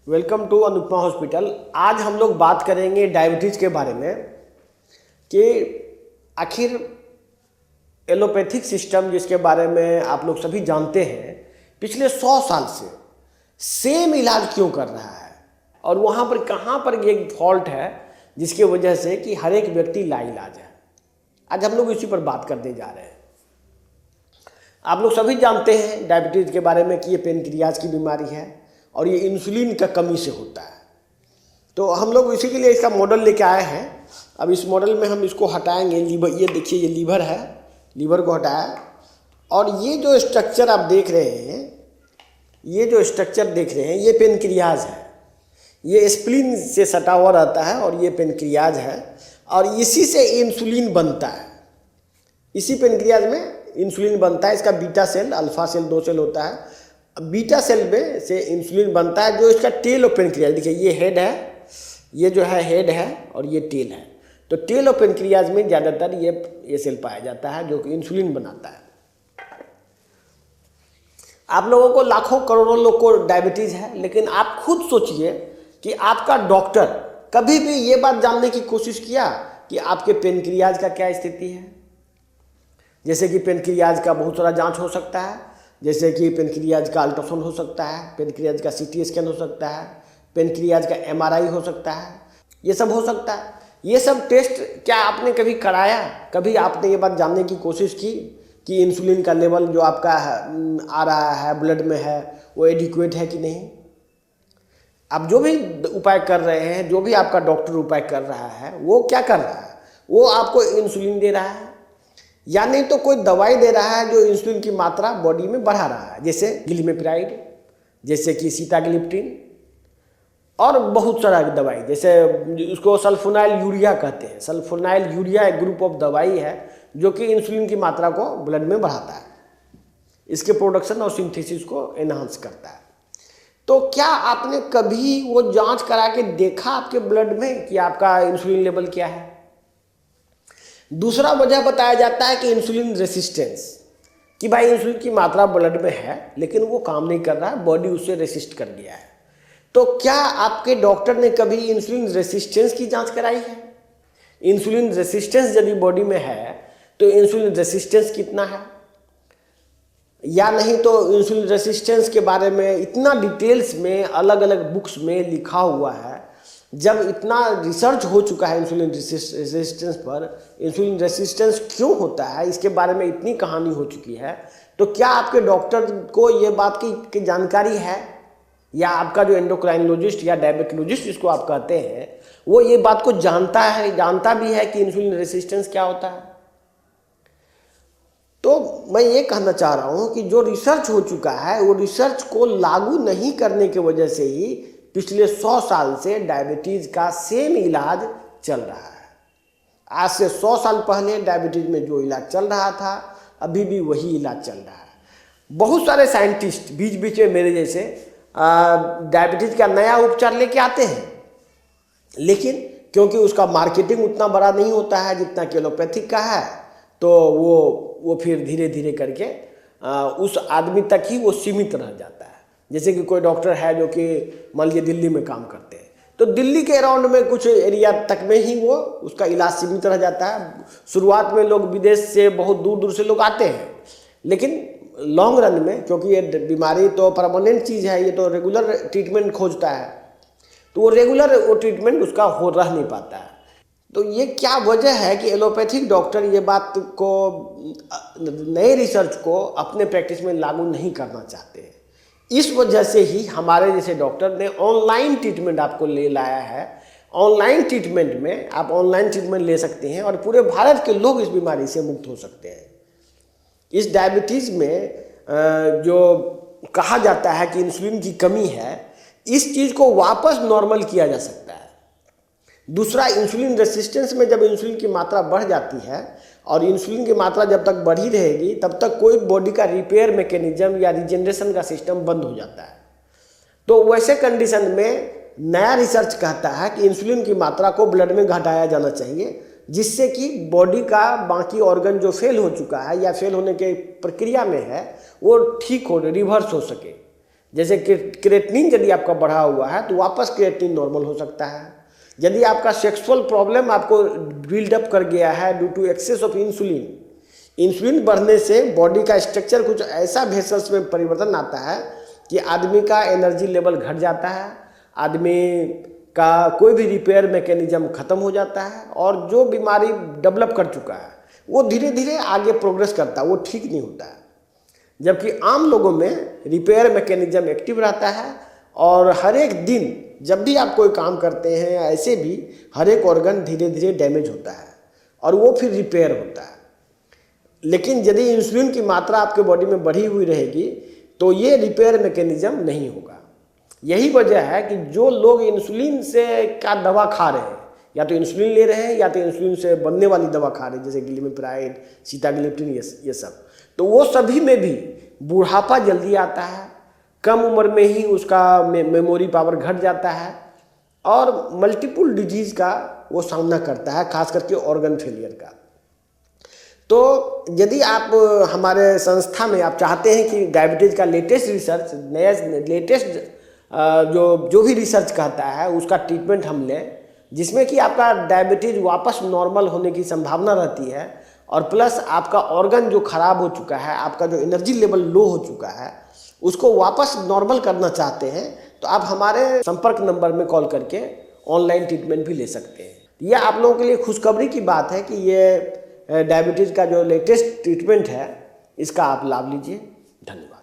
Welcome to Anupama hospital. आज हम लोग बात करेंगे डायबिटीज़ के बारे में कि आखिर एलोपैथिक सिस्टम जिसके बारे में आप लोग सभी जानते हैं पिछले 100 साल से सेम इलाज क्यों कर रहा है और वहाँ पर कहाँ पर एक फॉल्ट है जिसकी वजह से कि हर एक व्यक्ति लाइलाज है। आज हम लोग इसी पर बात करने जा रहे हैं। आप लोग सभी जानते हैं डायबिटीज़ के बारे में कि ये पेनक्रियाज की बीमारी है और ये इंसुलिन का कमी से होता है। तो हम लोग इसी के लिए इसका मॉडल लेके आए हैं। अब इस मॉडल में हम इसको हटाएंगे। लीवर, ये देखिए ये लीवर है, लीवर को हटाया और ये जो स्ट्रक्चर आप देख रहे हैं, ये जो स्ट्रक्चर देख रहे हैं ये पेनक्रियाज है। ये स्प्लीन से सटा हुआ रहता है और ये पेनक्रियाज है और इसी से इंसुलिन बनता है। इसी पेनक्रियाज में इंसुलिन बनता है। इसका beta cell, alpha cell, 2 cell होता है। बीटा सेल में से इंसुलिन बनता है जो इसका टेल ऑफ पेनक्रियाज, देखिए ये हेड है, ये जो है हेड है और ये टेल है। तो टेल ऑफ पेनक्रियाज में ज़्यादातर ये सेल पाया जाता है जो कि इंसुलिन बनाता है। आप लोगों को लाखों करोड़ों लोग को डायबिटीज़ है, लेकिन आप खुद सोचिए कि आपका डॉक्टर कभी भी ये बात जानने की कोशिश किया कि आपके पेनक्रियाज का क्या स्थिति है। जैसे कि पेनक्रियाज का बहुत सारा जांच हो सकता है, जैसे कि पेनक्रियाज का अल्ट्रासाउंड हो सकता है, पेनक्रियाज का सीटी स्कैन हो सकता है, पेनक्रियाज का एमआरआई हो सकता है, ये सब हो सकता है। ये सब टेस्ट क्या आपने कभी कराया? कभी आपने ये बात जानने की कोशिश की कि इंसुलिन का लेवल जो आपका आ रहा है ब्लड में है वो एडिक्वेट है कि नहीं? आप जो भी उपाय कर रहे हैं, जो भी आपका डॉक्टर उपाय कर रहा है, वो क्या कर रहा है? वो आपको इंसुलिन दे रहा है या नहीं तो कोई दवाई दे रहा है जो इंसुलिन की मात्रा बॉडी में बढ़ा रहा है, जैसे ग्लिमेप्राइड, जैसे कि सीटाग्लिप्टिन और बहुत सारा दवाई, जैसे उसको सल्फोनाइल यूरिया कहते हैं। सल्फोनाइल यूरिया एक ग्रुप ऑफ दवाई है जो कि इंसुलिन की मात्रा को ब्लड में बढ़ाता है, इसके प्रोडक्शन और सिंथेसिस को एनहांस करता है। तो क्या आपने कभी वो जांच करा के देखा आपके ब्लड में कि आपका इंसुलिन लेवल क्या है? दूसरा वजह बताया जाता है कि इंसुलिन रेसिस्टेंस, कि भाई इंसुलिन की मात्रा ब्लड में है लेकिन वो काम नहीं कर रहा है, बॉडी उससे रेसिस्ट कर गया है। तो क्या आपके डॉक्टर ने कभी इंसुलिन रेसिस्टेंस की जांच कराई है? इंसुलिन रेसिस्टेंस यदि बॉडी में है तो इंसुलिन रेसिस्टेंस कितना है, या नहीं तो इंसुलिन रेसिस्टेंस के बारे में इतना डिटेल्स में अलग अलग बुक्स में लिखा हुआ है। जब इतना रिसर्च हो चुका है इंसुलिन रेसिस्टेंस पर, इंसुलिन रेसिस्टेंस क्यों होता है इसके बारे में इतनी कहानी हो चुकी है, तो क्या आपके डॉक्टर को ये बात की जानकारी है? या आपका जो एंडोक्राइनोलॉजिस्ट या डायबिटोलॉजिस्ट जिसको आप कहते हैं वो ये बात को जानता भी है कि इंसुलिन रेसिस्टेंस क्या होता है? तो मैं ये कहना चाह रहा हूँ कि जो रिसर्च हो चुका है वो रिसर्च को लागू नहीं करने की वजह से ही पिछले 100 साल से डायबिटीज़ का सेम इलाज चल रहा है। आज से 100 साल पहले डायबिटीज़ में जो इलाज चल रहा था अभी भी वही इलाज चल रहा है। बहुत सारे साइंटिस्ट बीच बीच में मेरे जैसे डायबिटीज़ का नया उपचार लेके आते हैं, लेकिन क्योंकि उसका मार्केटिंग उतना बड़ा नहीं होता है जितना कि एलोपैथिक का है, तो वो फिर धीरे धीरे करके उस आदमी तक ही वो सीमित रह जाता है। जैसे कि कोई डॉक्टर है जो कि मान लीजिए दिल्ली में काम करते हैं, तो दिल्ली के अराउंड में कुछ एरिया तक में ही वो उसका इलाज सीमित रह जाता है। शुरुआत में लोग विदेश से बहुत दूर दूर से लोग आते हैं, लेकिन लॉन्ग रन में क्योंकि ये बीमारी तो परमानेंट चीज़ है, ये तो रेगुलर ट्रीटमेंट खोजता है, तो वो रेगुलर वो ट्रीटमेंट उसका रह नहीं पाता है। तो ये क्या वजह है कि एलोपैथिक डॉक्टर ये बात को, नए रिसर्च को अपने प्रैक्टिस में लागू नहीं करना चाहते हैं। इस वजह से ही हमारे जैसे डॉक्टर ने ऑनलाइन ट्रीटमेंट आपको ले लाया है। ऑनलाइन ट्रीटमेंट में आप ऑनलाइन ट्रीटमेंट ले सकते हैं और पूरे भारत के लोग इस बीमारी से मुक्त हो सकते हैं। इस डायबिटीज़ में जो कहा जाता है कि इंसुलिन की कमी है, इस चीज़ को वापस नॉर्मल किया जा सकता है। दूसरा, इंसुलिन रेसिस्टेंस में जब इंसुलिन की मात्रा बढ़ जाती है और इंसुलिन की मात्रा जब तक बढ़ी रहेगी तब तक कोई बॉडी का रिपेयर मैकेनिज्म या रिजेनरेशन का सिस्टम बंद हो जाता है। तो वैसे कंडीशन में नया रिसर्च कहता है कि इंसुलिन की मात्रा को ब्लड में घटाया जाना चाहिए, जिससे कि बॉडी का बाकी ऑर्गन जो फेल हो चुका है या फेल होने के प्रक्रिया में है वो ठीक हो, रिवर्स हो सके। जैसे क्रिएटिनिन यदि आपका बढ़ा हुआ है तो वापस क्रिएटिनिन नॉर्मल हो सकता है। यदि आपका सेक्सुअल प्रॉब्लम आपको बिल्डअप कर गया है due to excess of insulin, insulin बढ़ने से बॉडी का स्ट्रक्चर कुछ ऐसा वेसल्स में परिवर्तन आता है कि आदमी का एनर्जी लेवल घट जाता है, आदमी का कोई भी रिपेयर मैकेनिज्म खत्म हो जाता है और जो बीमारी डेवलप कर चुका है वो धीरे धीरे आगे प्रोग्रेस करता है, वो ठीक नहीं होता है। जबकि आम लोगों में रिपेयर मैकेनिज्म एक्टिव रहता है और हर एक दिन जब भी आप कोई काम करते हैं ऐसे भी हर एक ऑर्गन धीरे धीरे डैमेज होता है और वो फिर रिपेयर होता है। लेकिन यदि इंसुलिन की मात्रा आपके बॉडी में बढ़ी हुई रहेगी तो ये रिपेयर मैकेनिज्म नहीं होगा। यही वजह है कि जो लोग इंसुलिन से का दवा खा रहे हैं, या तो इंसुलिन ले रहे हैं या तो इंसुलिन से बनने वाली दवा खा रहे हैं, जैसे ग्लिमिप्राइड, सीताग्लिप्टिन, ये सब, तो वो सभी में भी बुढ़ापा जल्दी आता है, कम उम्र में ही उसका मेमोरी पावर घट जाता है और मल्टीपल डिजीज़ का वो सामना करता है, खास करके ऑर्गन फेलियर का। तो यदि आप हमारे संस्था में आप चाहते हैं कि डायबिटीज़ का लेटेस्ट रिसर्च, लेटेस्ट जो भी रिसर्च कहता है उसका ट्रीटमेंट हम लें, जिसमें कि आपका डायबिटीज़ वापस नॉर्मल होने की संभावना रहती है और प्लस आपका ऑर्गन जो खराब हो चुका है, आपका जो एनर्जी लेवल लो हो चुका है, उसको वापस नॉर्मल करना चाहते हैं, तो आप हमारे संपर्क नंबर में कॉल करके ऑनलाइन ट्रीटमेंट भी ले सकते हैं। यह आप लोगों के लिए खुशखबरी की बात है कि ये डायबिटीज़ का जो लेटेस्ट ट्रीटमेंट है इसका आप लाभ लीजिए। धन्यवाद।